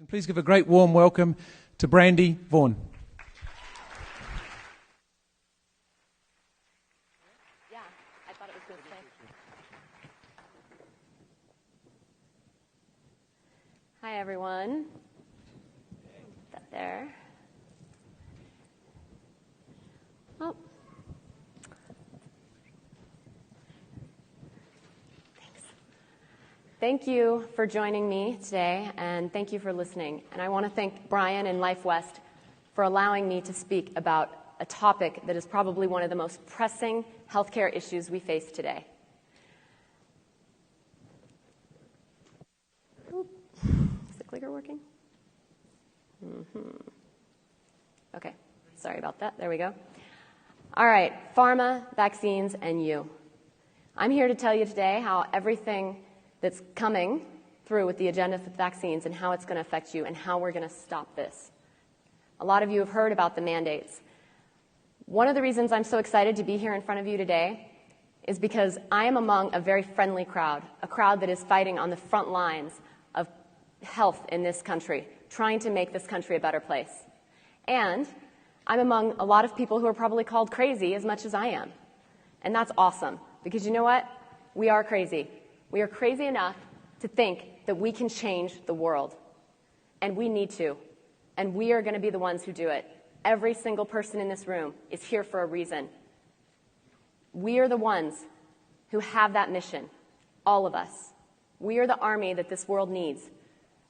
Please give a great warm welcome to Brandy Vaughan. Yeah, I thought it was going to say. Hi, everyone. Put that there. Oh. Thank you for joining me today, and thank you for listening. And I want to thank Brian and Life West for allowing me to speak about a topic that is probably one of the most pressing healthcare issues we face today. Is the clicker working? Okay, sorry about that. There we go. All right, pharma, vaccines, and you. I'm here to tell you today how everything that's coming through with the agenda for vaccines and how it's going to affect you and how we're going to stop this. A lot of you have heard about the mandates. One of the reasons I'm so excited to be here in front of you today is because I am among a very friendly crowd, a crowd that is fighting on the front lines of health in this country, trying to make this country a better place. And I'm among a lot of people who are probably called crazy as much as I am. And that's awesome, because you know what? We are crazy. We are crazy enough to think that we can change the world. And we need to. And we are going to be the ones who do it. Every single person in this room is here for a reason. We are the ones who have that mission. All of us. We are the army that this world needs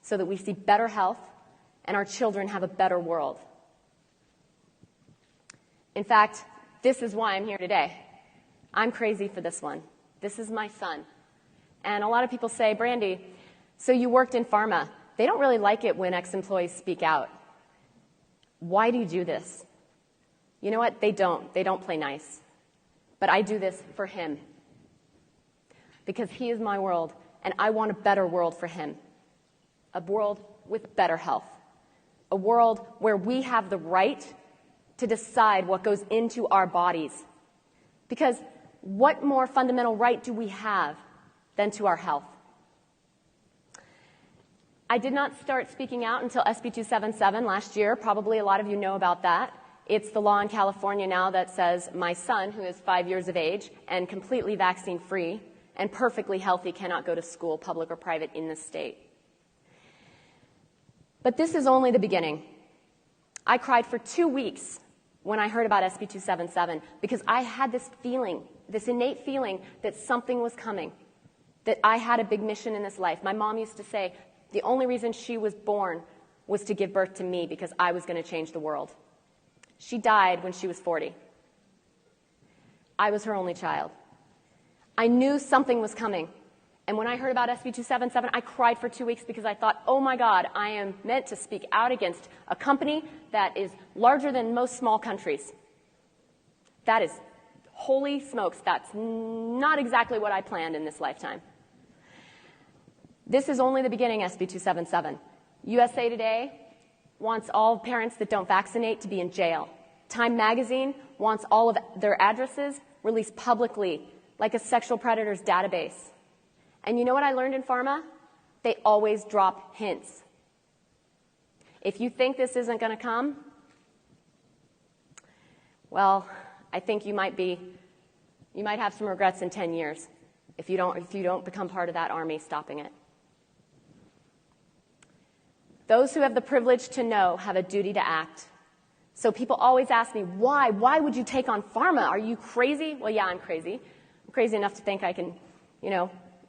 so that we see better health and our children have a better world. In fact, this is why I'm here today. I'm crazy for this one. This is my son. And a lot of people say, Brandy, so you worked in pharma. They don't really like it when ex-employees speak out. Why do you do this? You know what? They don't. They don't play nice. But I do this for him. Because he is my world, and I want a better world for him. A world with better health. A world where we have the right to decide what goes into our bodies. Because what more fundamental right do we have than to our health? I did not start speaking out until SB 277 last year. Probably a lot of you know about that. It's the law in California now that says my son, who is 5 years of age and completely vaccine-free and perfectly healthy, cannot go to school, public or private, in this state. But this is only the beginning. I cried for 2 weeks when I heard about SB 277 because I had this feeling, this innate feeling that something was coming, that I had a big mission in this life. My mom used to say the only reason she was born was to give birth to me because I was going to change the world. She died when she was 40. I was her only child. I knew something was coming. And when I heard about SB 277, I cried for 2 weeks because I thought, oh my God, I am meant to speak out against a company that is larger than most small countries. That is, holy smokes, that's not exactly what I planned in this lifetime. This is only the beginning, SB 277. USA Today wants all parents that don't vaccinate to be in jail. Time Magazine wants all of their addresses released publicly, like a sexual predator's database. And you know what I learned in pharma? They always drop hints. If you think this isn't going to come, well, I think you might have some regrets in 10 years if you don't become part of that army stopping it. Those who have the privilege to know have a duty to act. So people always ask me, why? Why would you take on pharma? Are you crazy? Well, yeah, I'm crazy. I'm crazy enough to think I can,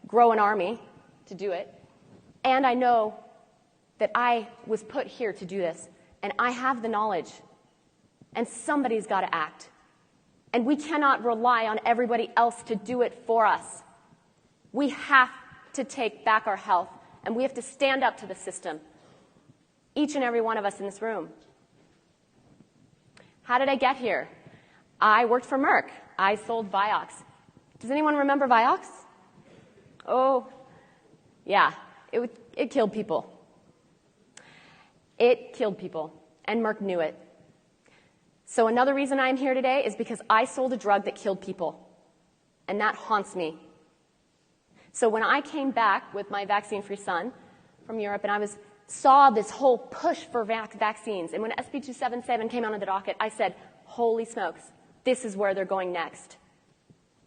grow an army to do it. And I know that I was put here to do this. And I have the knowledge. And somebody's got to act. And we cannot rely on everybody else to do it for us. We have to take back our health. And we have to stand up to the system. Each and every one of us in this room. How did I get here? I worked for Merck. I sold Vioxx. Does anyone remember Vioxx? Oh, yeah, it killed people. It killed people, and Merck knew it. So another reason I'm here today is because I sold a drug that killed people, and that haunts me. So when I came back with my vaccine-free son from Europe, and I was saw this whole push for vaccines. And when SB 277 came onto the docket, I said, holy smokes, this is where they're going next.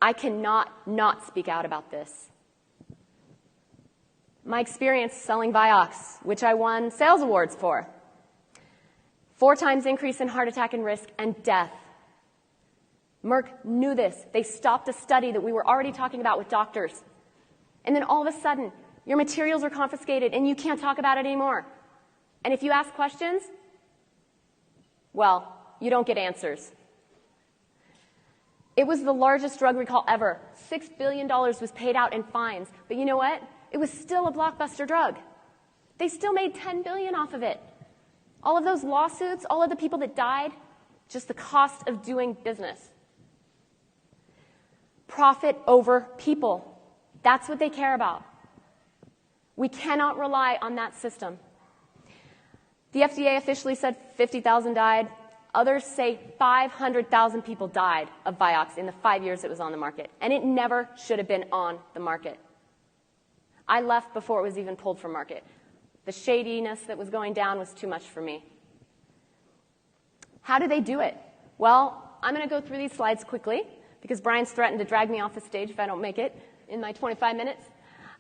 I cannot not speak out about this. My experience selling Vioxx, which I won sales awards for. 4 times increase in heart attack and risk and death. Merck knew this. They stopped a study that we were already talking about with doctors. And then all of a sudden, your materials are confiscated and you can't talk about it anymore. And if you ask questions, well, you don't get answers. It was the largest drug recall ever. $6 billion was paid out in fines. But you know what? It was still a blockbuster drug. They still made $10 billion off of it. All of those lawsuits, all of the people that died, just the cost of doing business. Profit over people. That's what they care about. We cannot rely on that system. The FDA officially said 50,000 died. Others say 500,000 people died of Vioxx in the 5 years it was on the market. And it never should have been on the market. I left before it was even pulled from market. The shadiness that was going down was too much for me. How do they do it? Well, I'm going to go through these slides quickly because Brian's threatened to drag me off the stage if I don't make it in my 25 minutes.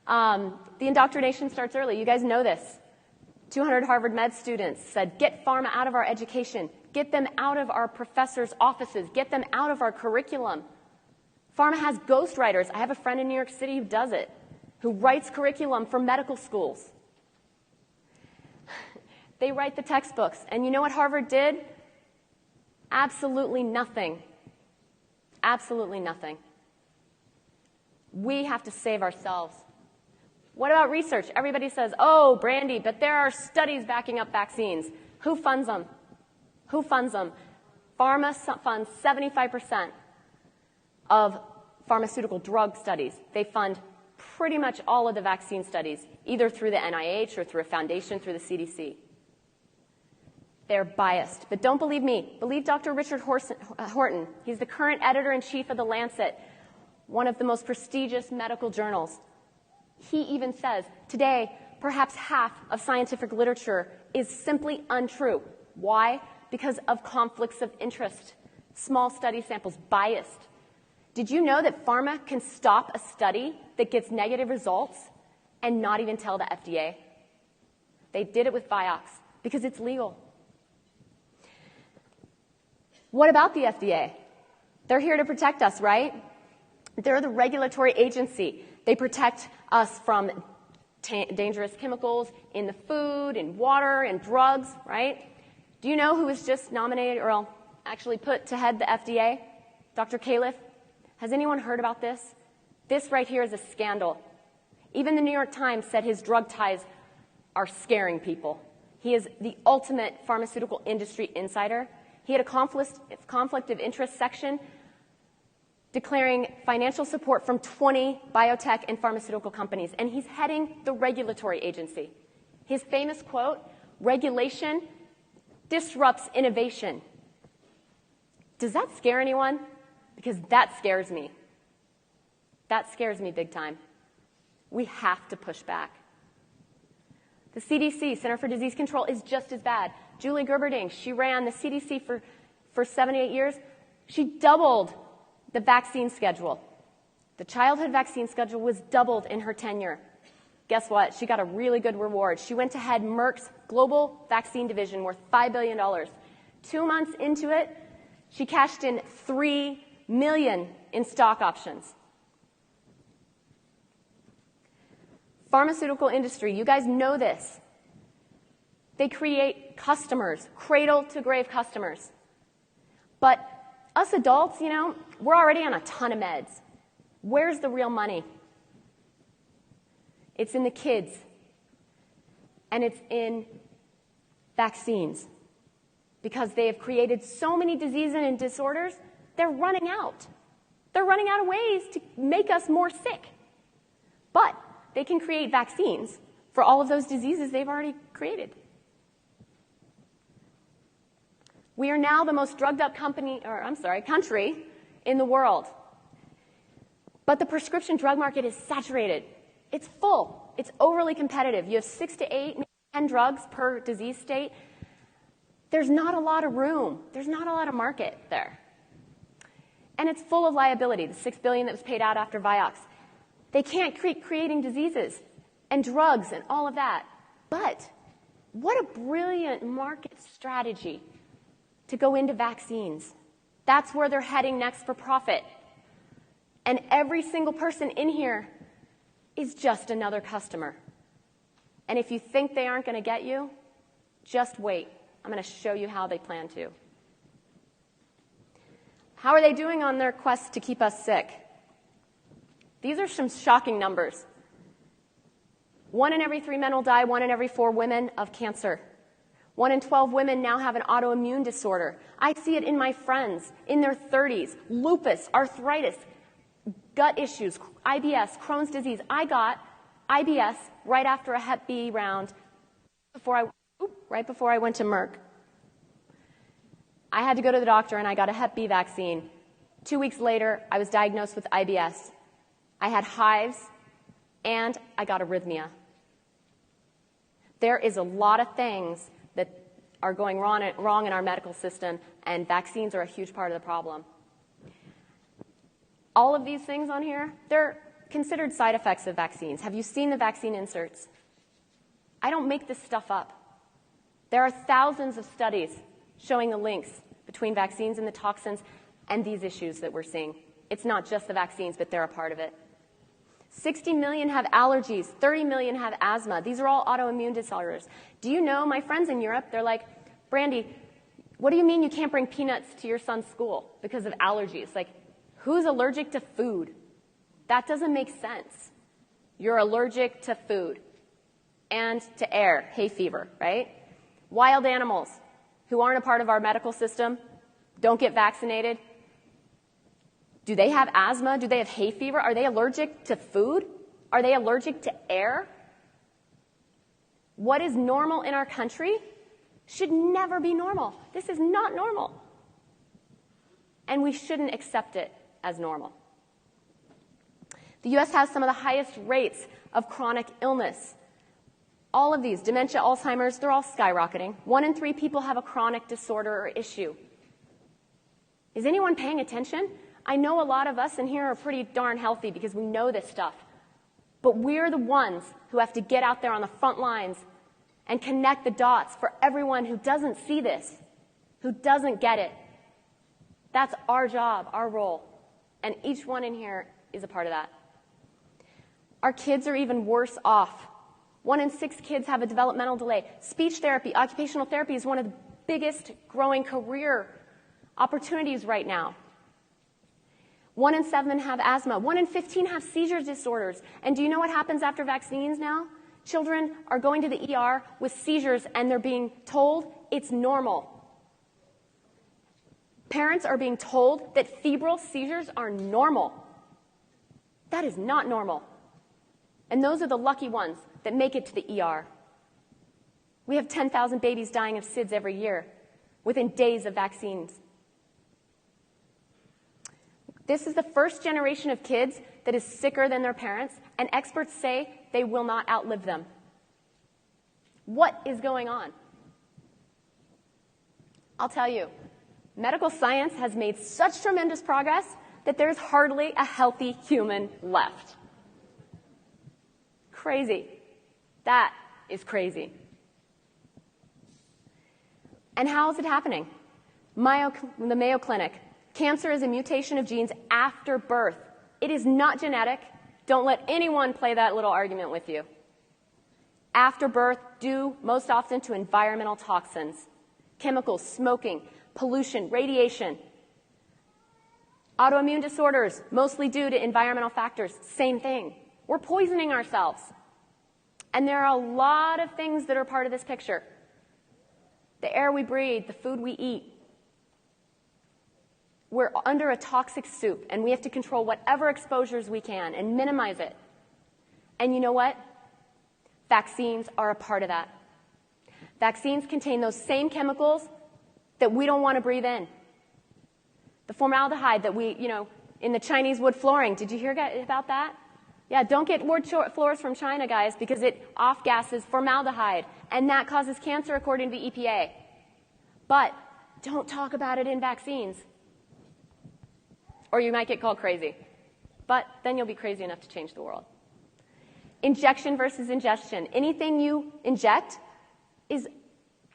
The indoctrination starts early. You guys know this. 200 Harvard med students said, get pharma out of our education. Get them out of our professors' offices. Get them out of our curriculum. Pharma has ghostwriters. I have a friend in New York City who does it, who writes curriculum for medical schools. They write the textbooks. And you know what Harvard did? Absolutely nothing. Absolutely nothing. We have to save ourselves. What about research? Everybody says, oh, Brandy, but there are studies backing up vaccines. Who funds them? Who funds them? Pharma funds 75% of pharmaceutical drug studies. They fund pretty much all of the vaccine studies, either through the NIH or through a foundation through the CDC. They're biased. But don't believe me. Believe Dr. Richard Horton. He's the current editor-in-chief of The Lancet, one of the most prestigious medical journals. He even says, today, perhaps half of scientific literature is simply untrue. Why? Because of conflicts of interest. Small study samples, biased. Did you know that pharma can stop a study that gets negative results and not even tell the FDA? They did it with Vioxx because it's legal. What about the FDA? They're here to protect us, right? They're the regulatory agency. They protect us from dangerous chemicals in the food, in water, and drugs, right? Do you know who was just nominated or actually put to head the FDA? Dr. Califf. Has anyone heard about this? This right here is a scandal. Even the New York Times said his drug ties are scaring people. He is the ultimate pharmaceutical industry insider. He had a conflict of interest section declaring financial support from 20 biotech and pharmaceutical companies, and he's heading the regulatory agency. His famous quote, regulation disrupts innovation. Does that scare anyone? Because that scares me. That scares me big time. We have to push back. The CDC, Center for Disease Control, is just as bad. Julie Gerberding, she ran the CDC for 7 to 8 years. She doubled the vaccine schedule. The childhood vaccine schedule was doubled in her tenure. Guess what? She got a really good reward. She went to head Merck's global vaccine division worth $5 billion. 2 months into it, she cashed in $3 million in stock options. Pharmaceutical industry, you guys know this. They create customers, cradle-to-grave customers. But us adults, we're already on a ton of meds. Where's the real money? It's in the kids. And it's in vaccines. Because they have created so many diseases and disorders, they're running out. They're running out of ways to make us more sick. But they can create vaccines for all of those diseases they've already created. We are now the most drugged up country in the world. But the prescription drug market is saturated. It's full. It's overly competitive. You have 6 to 8 10 drugs per disease state, there's not a lot of room. There's not a lot of market there. And it's full of liability, the $6 billion that was paid out after Vioxx. They can't keep creating diseases and drugs and all of that. But what a brilliant market strategy to go into vaccines. That's where they're heading next for profit. And every single person in here is just another customer. And if you think they aren't going to get you, just wait. I'm going to show you how they plan to. How are they doing on their quest to keep us sick? These are some shocking numbers. 1 in every 3 men will die, 1 in every 4 women of cancer. 1 in 12 women now have an autoimmune disorder. I see it in my friends in their 30s. Lupus, arthritis, gut issues, IBS, Crohn's disease. I got IBS right after a Hep B round right before I went to Merck. I had to go to the doctor and I got a Hep B vaccine. 2 weeks later, I was diagnosed with IBS. I had hives and I got arrhythmia. There is a lot of things that are going wrong in our medical system, and vaccines are a huge part of the problem. All of these things on here, they're considered side effects of vaccines. Have you seen the vaccine inserts? I don't make this stuff up. There are thousands of studies showing the links between vaccines and the toxins and these issues that we're seeing. It's not just the vaccines, but they're a part of it. 60 million have allergies, 30 million have asthma. These are all autoimmune disorders. Do you know, my friends in Europe, they're like, Brandy, what do you mean you can't bring peanuts to your son's school because of allergies? Like, who's allergic to food? That doesn't make sense. You're allergic to food and to air, hay fever, right? Wild animals who aren't a part of our medical system, don't get vaccinated. Do they have asthma? Do they have hay fever? Are they allergic to food? Are they allergic to air? What is normal in our country should never be normal. This is not normal. And we shouldn't accept it as normal. The U.S. has some of the highest rates of chronic illness. All of these, dementia, Alzheimer's, they're all skyrocketing. 1 in 3 people have a chronic disorder or issue. Is anyone paying attention? I know a lot of us in here are pretty darn healthy because we know this stuff. But we're the ones who have to get out there on the front lines and connect the dots for everyone who doesn't see this, who doesn't get it. That's our job, our role. And each one in here is a part of that. Our kids are even worse off. 1 in 6 kids have a developmental delay. Speech therapy, occupational therapy is one of the biggest growing career opportunities right now. 1 in 7 have asthma. 1 in 15 have seizure disorders. And do you know what happens after vaccines now? Children are going to the ER with seizures and they're being told it's normal. Parents are being told that febrile seizures are normal. That is not normal. And those are the lucky ones that make it to the ER. We have 10,000 babies dying of SIDS every year within days of vaccines. This is the first generation of kids that is sicker than their parents, and experts say they will not outlive them. What is going on? I'll tell you, medical science has made such tremendous progress that there's hardly a healthy human left. Crazy. That is crazy. And how is it happening? The Mayo Clinic. Cancer is a mutation of genes after birth. It is not genetic. Don't let anyone play that little argument with you. After birth, due most often to environmental toxins, chemicals, smoking, pollution, radiation. Autoimmune disorders, mostly due to environmental factors, same thing. We're poisoning ourselves. And there are a lot of things that are part of this picture. The air we breathe, the food we eat. We're under a toxic soup, and we have to control whatever exposures we can and minimize it. And you know what? Vaccines are a part of that. Vaccines contain those same chemicals that we don't want to breathe in. The formaldehyde that we, in the Chinese wood flooring. Did you hear about that? Yeah, don't get wood floors from China, guys, because it off-gasses formaldehyde, and that causes cancer according to the EPA. But don't talk about it in vaccines, or you might get called crazy. But then you'll be crazy enough to change the world. Injection versus ingestion. Anything you inject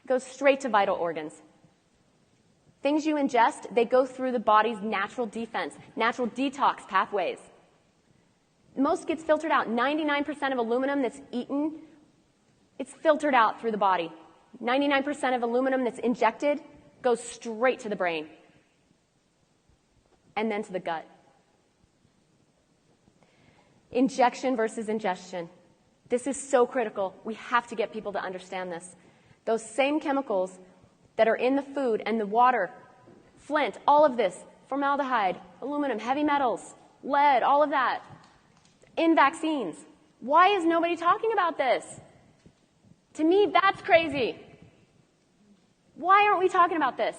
goes straight to vital organs. Things you ingest, they go through the body's natural defense, natural detox pathways. Most gets filtered out. 99% of aluminum that's eaten, it's filtered out through the body. 99% of aluminum that's injected goes straight to the brain and then to the gut. Injection versus ingestion. This is so critical. We have to get people to understand this. Those same chemicals that are in the food and the water, flint, all of this, formaldehyde, aluminum, heavy metals, lead, all of that, in vaccines. Why is nobody talking about this? To me, that's crazy. Why aren't we talking about this?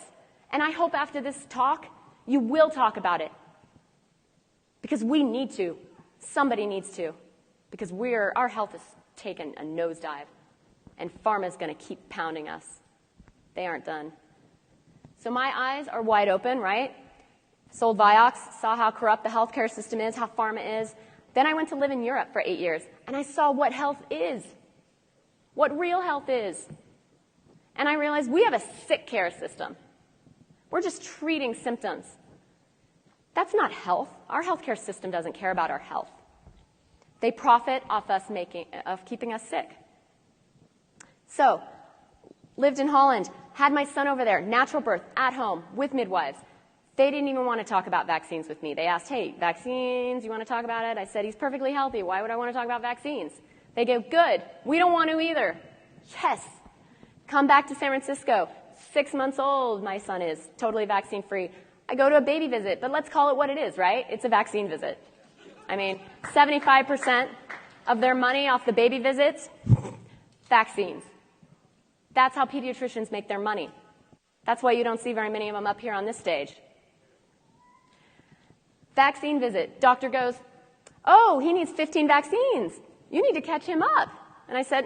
And I hope after this talk, you will talk about it. Because we need to. Somebody needs to. Because our health has taken a nosedive. And pharma's going to keep pounding us. They aren't done. So my eyes are wide open, right? Sold Vioxx, saw how corrupt the healthcare system is, how pharma is. Then I went to live in Europe for 8 years, and I saw what health is, what real health is. And I realized we have a sick care system. We're just treating symptoms. That's not health. Our healthcare system doesn't care about our health. They profit off us keeping us sick. So, lived in Holland, had my son over there, natural birth, at home, with midwives. They didn't even want to talk about vaccines with me. They asked, hey, vaccines, you want to talk about it? I said, he's perfectly healthy. Why would I want to talk about vaccines? They go, good. We don't want to either. Yes. Come back to San Francisco. 6 months old, my son is, totally vaccine-free. I go to a baby visit, but let's call it what it is, right? It's a vaccine visit. I mean, 75% of their money off the baby visits, vaccines. That's how pediatricians make their money. That's why you don't see very many of them up here on this stage. Vaccine visit. Doctor goes, oh, he needs 15 vaccines. You need to catch him up. And I said,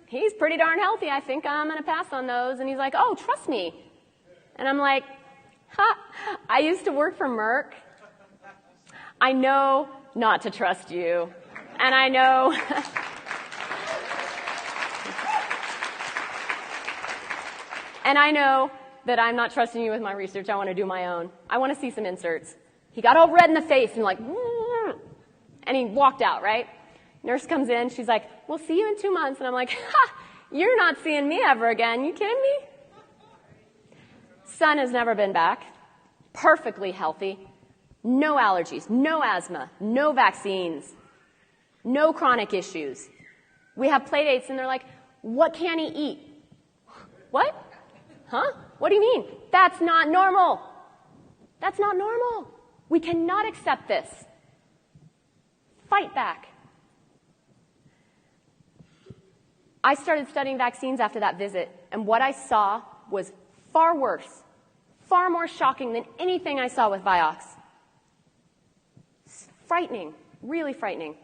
he's pretty darn healthy. I think I'm going to pass on those. And he's like, oh, trust me. And I'm like, I used to work for Merck. I know not to trust you. And I know... And I know that I'm not trusting you with my research. I want to do my own. I want to see some inserts. He got all red in the face and like, and he walked out, right? Nurse comes in. She's like, we'll see you in 2 months. And I'm like, you're not seeing me ever again. You kidding me? Son has never been back. Perfectly healthy. No allergies, no asthma, no vaccines, no chronic issues. We have play dates and they're like, what can he eat? What? Huh? What do you mean? That's not normal. That's not normal. We cannot accept this. Fight back. I started studying vaccines after that visit, and what I saw was far worse, far more shocking than anything I saw with Vioxx. Frightening, really frightening.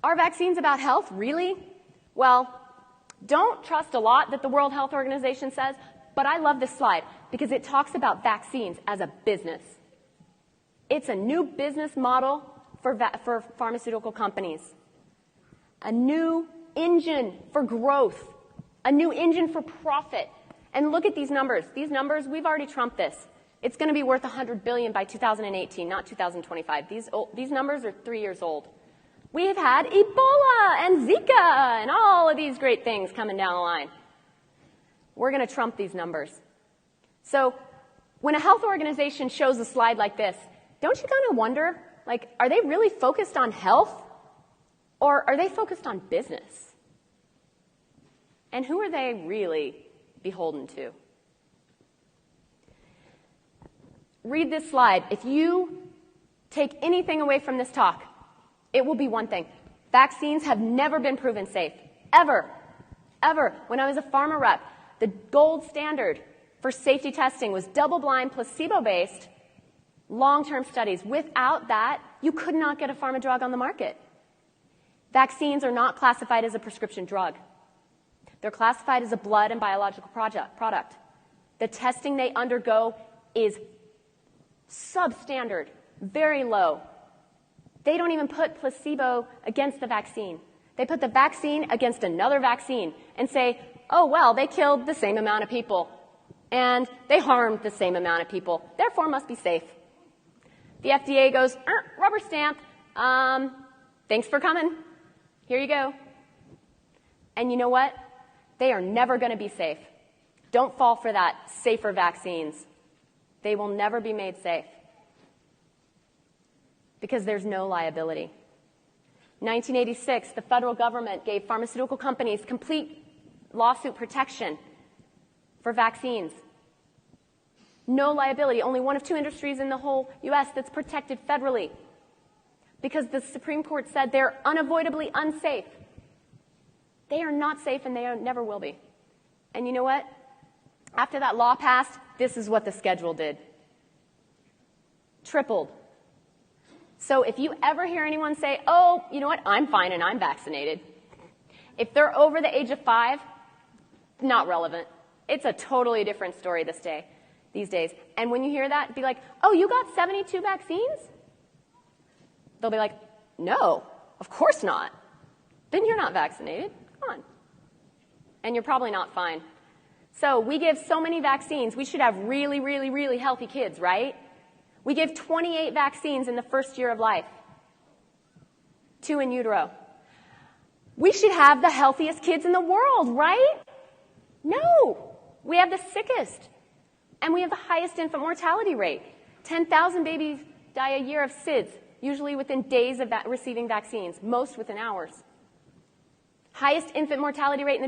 Are vaccines about health? Really? Well, don't trust a lot that the World Health Organization says, but I love this slide because it talks about vaccines as a business. It's a new business model for pharmaceutical companies. A new engine for growth. A new engine for profit. And look at these numbers. These numbers, we've already trumped this. It's going to be worth $100 billion by 2018, not 2025. These numbers are 3 years old. We've had Ebola and Zika and all of these great things coming down the line. We're going to trump these numbers. So when a health organization shows a slide like this, don't you kind of wonder, like, are they really focused on health? Or are they focused on business? And who are they really beholden to? Read this slide. If you take anything away from this talk, it will be one thing. Vaccines have never been proven safe. Ever. Ever. When I was a pharma rep, the gold standard for safety testing was double-blind, placebo-based, long-term studies. Without that, you could not get a pharma drug on the market. Vaccines are not classified as a prescription drug. They're classified as a blood and biological product. The testing they undergo is substandard, very low. They don't even put placebo against the vaccine. They put the vaccine against another vaccine and say, oh, well, they killed the same amount of people and they harmed the same amount of people, therefore must be safe. The FDA goes, rubber stamp, thanks for coming. Here you go. And you know what? They are never going to be safe. Don't fall for that safer vaccines. They will never be made safe because there's no liability. 1986, the federal government gave pharmaceutical companies complete lawsuit protection for vaccines. No liability. Only one of two industries in the whole U.S. that's protected federally because the Supreme Court said they're unavoidably unsafe. They are not safe and they never will be. And you know what? After that law passed, this is what the schedule did. Tripled. So if you ever hear anyone say, oh, you know what, I'm fine and I'm vaccinated, if they're over the age of 5, not relevant. It's a totally different story these days. And when you hear that, be like, oh, you got 72 vaccines? They'll be like, no, of course not. Then you're not vaccinated. Come on. And you're probably not fine. So we give so many vaccines. We should have really, really, really healthy kids, right? We give 28 vaccines in the first year of life. 2 in utero. We should have the healthiest kids in the world, right? No. We have the sickest. And we have the highest infant mortality rate. 10,000 babies die a year of SIDS, usually within days of receiving vaccines, most within hours. Highest infant mortality rate in the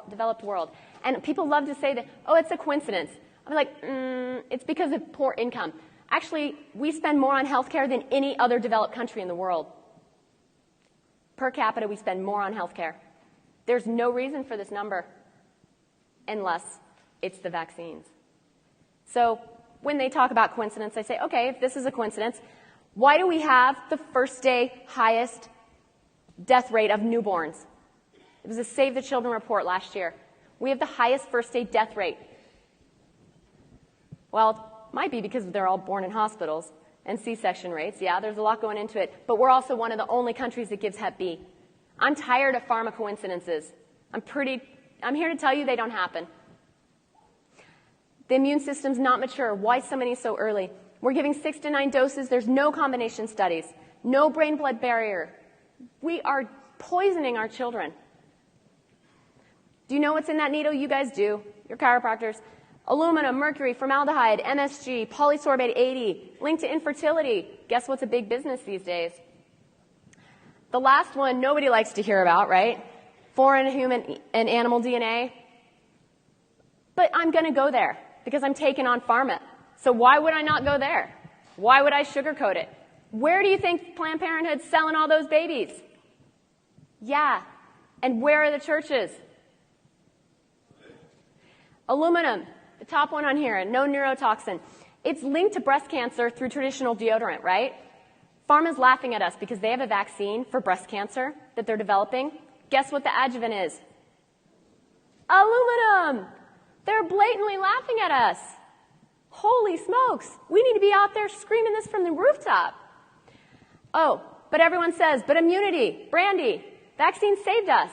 developed world. And people love to say that, oh, it's a coincidence. I'm like, it's because of poor income. Actually, we spend more on healthcare than any other developed country in the world. Per capita, we spend more on healthcare. There's no reason for this number unless it's the vaccines. So when they talk about coincidence, I say, okay, if this is a coincidence, why do we have the first day highest death rate of newborns? It was a Save the Children report last year. We have the highest first day death rate. Well, might be because they're all born in hospitals and C-section rates. Yeah, there's a lot going into it. But we're also one of the only countries that gives Hep B. I'm tired of pharma coincidences. I'm here to tell you they don't happen. The immune system's not mature. Why so many so early? We're giving 6 to 9 doses. There's no combination studies. No brain-blood barrier. We are poisoning our children. Do you know what's in that needle? You guys do. You're chiropractors. Aluminum, mercury, formaldehyde, MSG, polysorbate 80, linked to infertility. Guess what's a big business these days? The last one nobody likes to hear about, right? Foreign human and animal DNA. But I'm going to go there because I'm taking on pharma. So why would I not go there? Why would I sugarcoat it? Where do you think Planned Parenthood's selling all those babies? Yeah. And where are the churches? Aluminum, the top one on here, no neurotoxin. It's linked to breast cancer through traditional deodorant, right? Pharma's laughing at us because they have a vaccine for breast cancer that they're developing. Guess what the adjuvant is? Aluminum! They're blatantly laughing at us. Holy smokes. We need to be out there screaming this from the rooftop. Oh, but everyone says, but immunity, Brandy, vaccine saved us.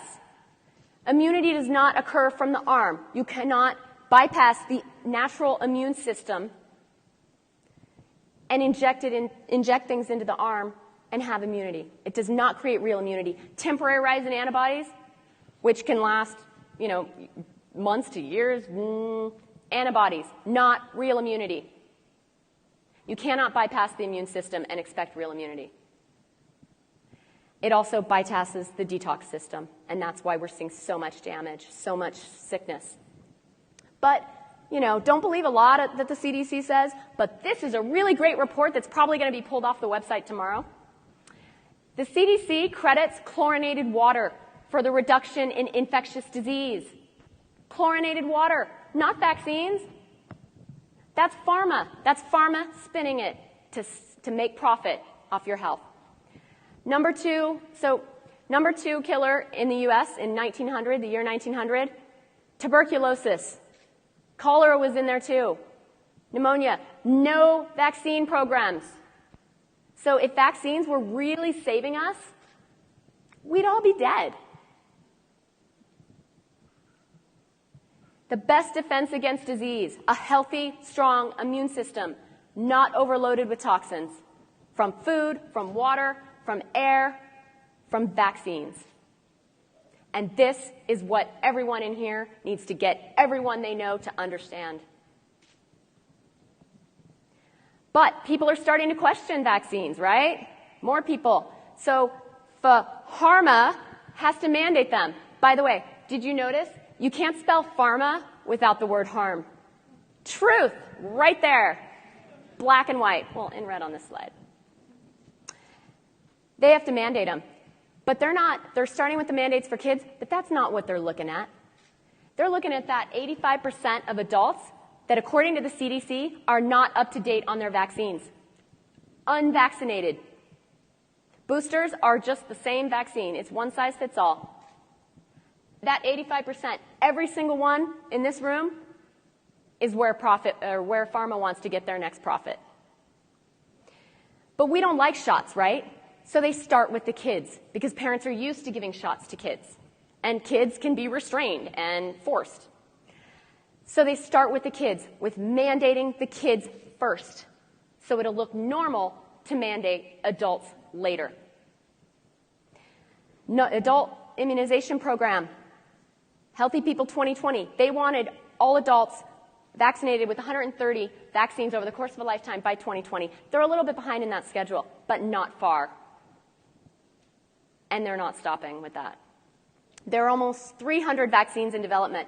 Immunity does not occur from the arm. You cannot bypass the natural immune system and inject things into the arm and have immunity. It does not create real immunity. Temporary rise in antibodies, which can last, months to years, antibodies, not real immunity. You cannot bypass the immune system and expect real immunity. It also bypasses the detox system, and that's why we're seeing so much damage, so much sickness. But, don't believe a lot that the CDC says, but this is a really great report that's probably going to be pulled off the website tomorrow. The CDC credits chlorinated water for the reduction in infectious disease. Chlorinated water, not vaccines. That's pharma. That's pharma spinning it to make profit. off your health. Number two killer in the U.S. in the year 1900, tuberculosis. Cholera was in there too. Pneumonia. No vaccine programs. So if vaccines were really saving us, we'd all be dead. The best defense against disease, a healthy, strong immune system, not overloaded with toxins, from food, from water, from air, from vaccines. And this is what everyone in here needs to get everyone they know to understand. But people are starting to question vaccines, right? More people. So pharma has to mandate them. By the way, did you notice? You can't spell pharma without the word harm. Truth, right there. Black and white. Well, in red on this slide. They have to mandate them. But they're starting with the mandates for kids, but that's not what they're looking at. They're looking at that 85% of adults that, according to the CDC, are not up to date on their vaccines. Unvaccinated. Boosters are just the same vaccine. It's one size fits all. That 85%, every single one in this room, is where pharma wants to get their next profit. But we don't like shots, right? So they start with the kids, because parents are used to giving shots to kids. And kids can be restrained and forced. So they start with the kids, with mandating the kids first. So it'll look normal to mandate adults later. No, adult immunization program. Healthy People 2020, they wanted all adults vaccinated with 130 vaccines over the course of a lifetime by 2020. They're a little bit behind in that schedule, but not far. And they're not stopping with that. There are almost 300 vaccines in development.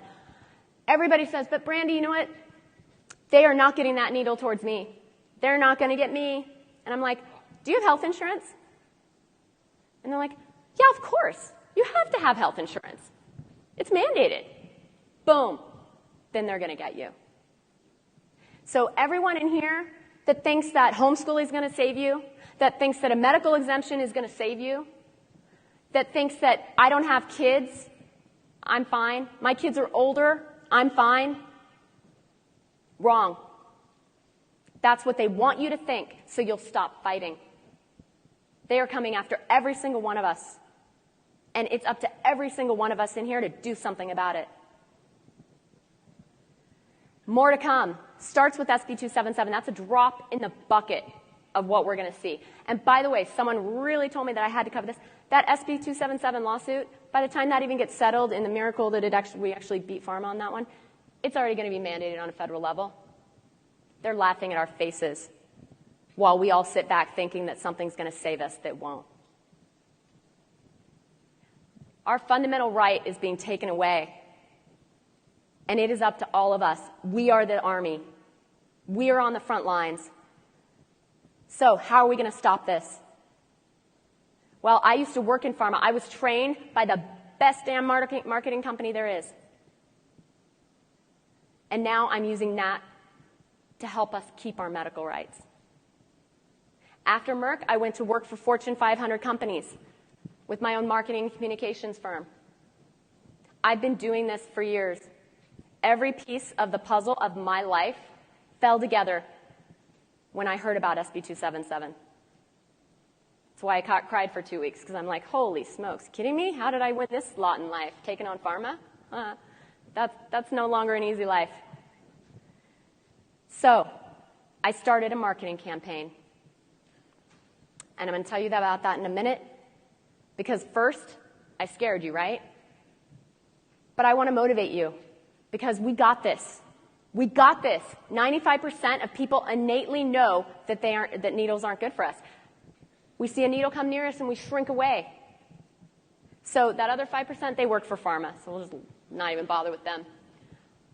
Everybody says, but Brandy, you know what? They are not getting that needle towards me. They're not going to get me. And I'm like, do you have health insurance? And they're like, yeah, of course. You have to have health insurance. It's mandated. Boom. Then they're going to get you. So everyone in here that thinks that homeschooling is going to save you, that thinks that a medical exemption is going to save you, that thinks that I don't have kids, I'm fine. My kids are older, I'm fine. Wrong. That's what they want you to think, so you'll stop fighting. They are coming after every single one of us. And it's up to every single one of us in here to do something about it. More to come. Starts with SB 277. That's a drop in the bucket of what we're going to see. And by the way, someone really told me that I had to cover this. That SB 277 lawsuit, by the time that even gets settled, in the miracle that we actually beat pharma on that one, it's already going to be mandated on a federal level. They're laughing at our faces while we all sit back thinking that something's going to save us that won't. Our fundamental right is being taken away. And it is up to all of us. We are the army. We are on the front lines. So how are we going to stop this? Well, I used to work in pharma. I was trained by the best damn marketing company there is. And now I'm using that to help us keep our medical rights. After Merck, I went to work for Fortune 500 companies with my own marketing and communications firm. I've been doing this for years. Every piece of the puzzle of my life fell together when I heard about SB 277. That's why I cried for 2 weeks, because I'm like, holy smokes, kidding me? How did I win this lot in life? Taking on pharma? That's no longer an easy life. So I started a marketing campaign. And I'm going to tell you about that in a minute, because first, I scared you, right? But I want to motivate you, because we got this. We got this. 95% of people innately know that that needles aren't good for us. We see a needle come near us and we shrink away. So that other 5%, they work for pharma, so we'll just not even bother with them.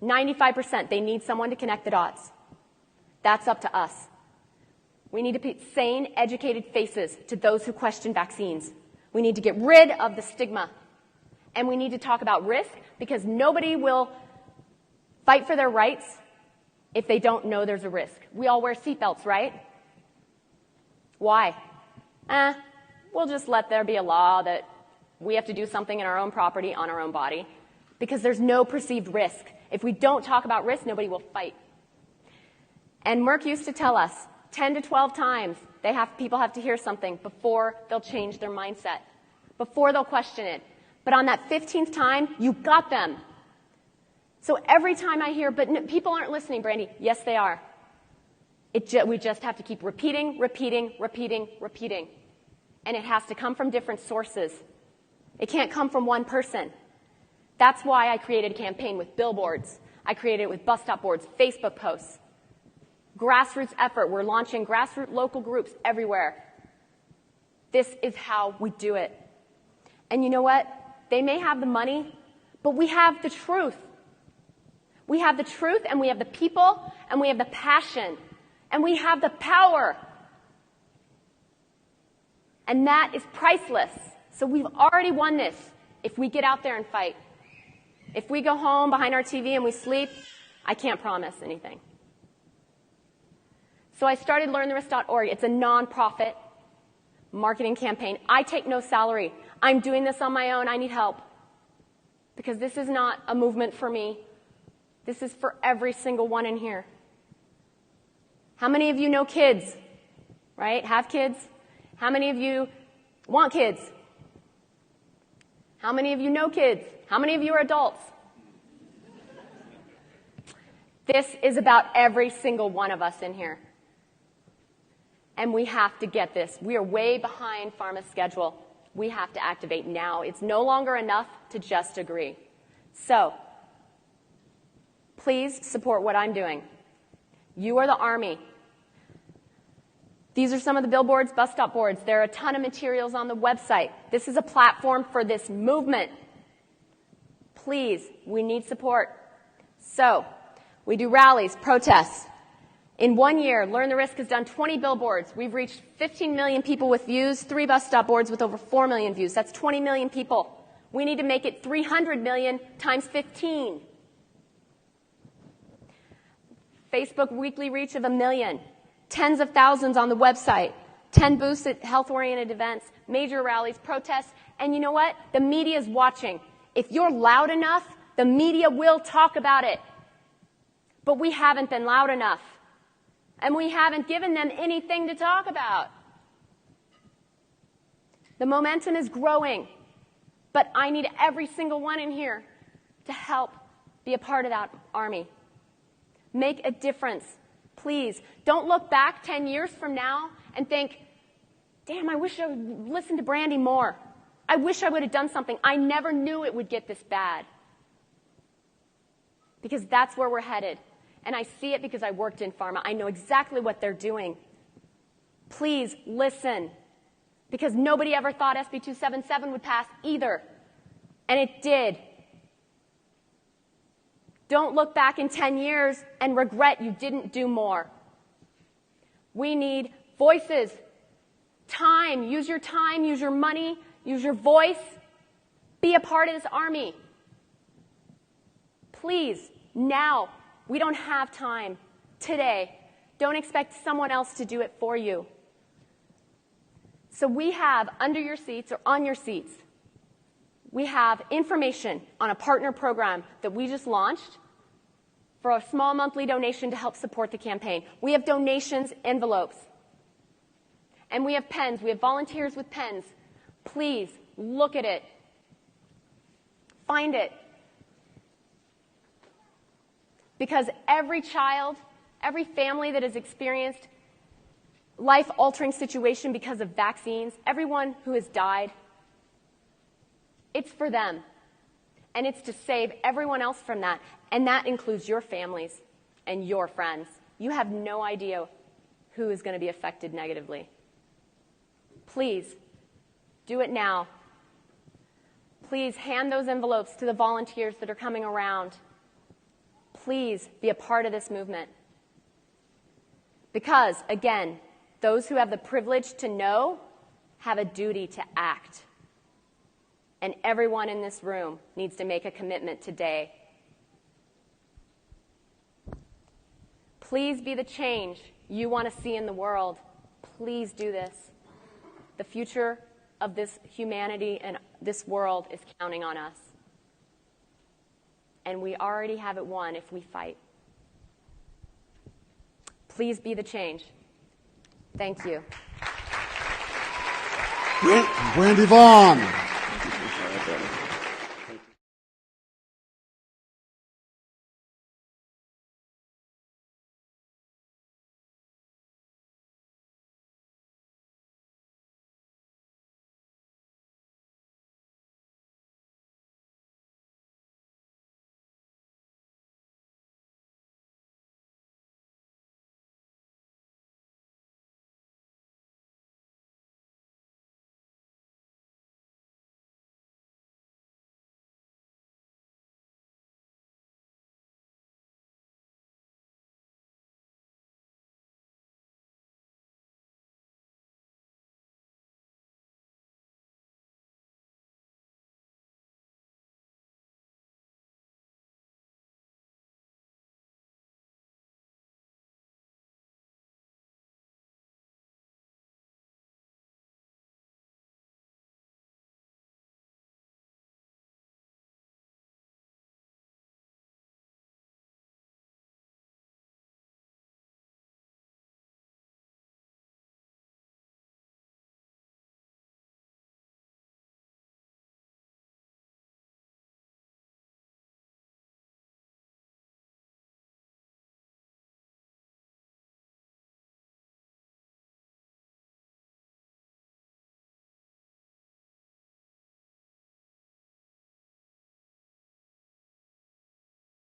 95%, they need someone to connect the dots. That's up to us. We need to put sane, educated faces to those who question vaccines. We need to get rid of the stigma. And we need to talk about risk, because nobody will fight for their rights if they don't know there's a risk. We all wear seatbelts, right? Why? we'll just let there be a law that we have to do something in our own property on our own body because there's no perceived risk. If we don't talk about risk, nobody will fight. And Merck used to tell us 10 to 12 times people have to hear something before they'll change their mindset, before they'll question it. But on that 15th time, you got them. So every time I hear, but people aren't listening, Brandy. Yes, they are. We just have to keep repeating. And it has to come from different sources. It can't come from one person. That's why I created a campaign with billboards. I created it with bus stop boards, Facebook posts. Grassroots effort. We're launching grassroots local groups everywhere. This is how we do it. And you know what? They may have the money, but we have the truth. We have the truth, and we have the people, and we have the passion, and we have the power. And that is priceless. So we've already won this if we get out there and fight. If we go home behind our TV and we sleep, I can't promise anything. So I started LearnTheRisk.org. It's a nonprofit marketing campaign. I take no salary. I'm doing this on my own. I need help. Because this is not a movement for me. This is for every single one in here. How many of you know kids? Right? Have kids? How many of you want kids? How many of you know kids? How many of you are adults? This is about every single one of us in here. And we have to get this. We are way behind pharma's schedule. We have to activate now. It's no longer enough to just agree. So, please support what I'm doing. You are the Army. These are some of the billboards, bus stop boards. There are a ton of materials on the website. This is a platform for this movement. Please, we need support. So, we do rallies, protests. In 1 year, Learn the Risk has done 20 billboards. We've reached 15 million people with views, 3 bus stop boards with over 4 million views. That's 20 million people. We need to make it 300 million times 15. Facebook weekly reach of 1 million. Tens of thousands on the website. 10 booths at health-oriented events, major rallies, protests. And you know what? The media is watching. If you're loud enough, the media will talk about it. But we haven't been loud enough. And we haven't given them anything to talk about. The momentum is growing. But I need every single one in here to help be a part of that army. Make a difference. Please, don't look back 10 years from now and think, damn, I wish I would listen to Brandy more. I wish I would have done something. I never knew it would get this bad. Because that's where we're headed. And I see it because I worked in pharma. I know exactly what they're doing. Please listen. Because nobody ever thought SB 277 would pass either. And it did. Don't look back in 10 years and regret you didn't do more. We need voices. Time. Use your money, use your voice. Be a part of this army. Please, now. We don't have time today. Don't expect someone else to do it for you. So we have under your seats or on your seats, we have information on a partner program that we just launched for a small monthly donation to help support the campaign. We have donations envelopes. And we have pens. We have volunteers with pens. Please look at it. Find it. Because every child, every family that has experienced life-altering situation because of vaccines, everyone who has died, it's for them. And it's to save everyone else from that. And that includes your families and your friends. You have no idea who is going to be affected negatively. Please, do it now. Please hand those envelopes to the volunteers that are coming around. Please be a part of this movement. Because, again, those who have the privilege to know have a duty to act. And everyone in this room needs to make a commitment today. Please be the change you want to see in the world. Please do this. The future of this humanity and this world is counting on us. And we already have it won if we fight. Please be the change. Thank you. Brandy Vaughn.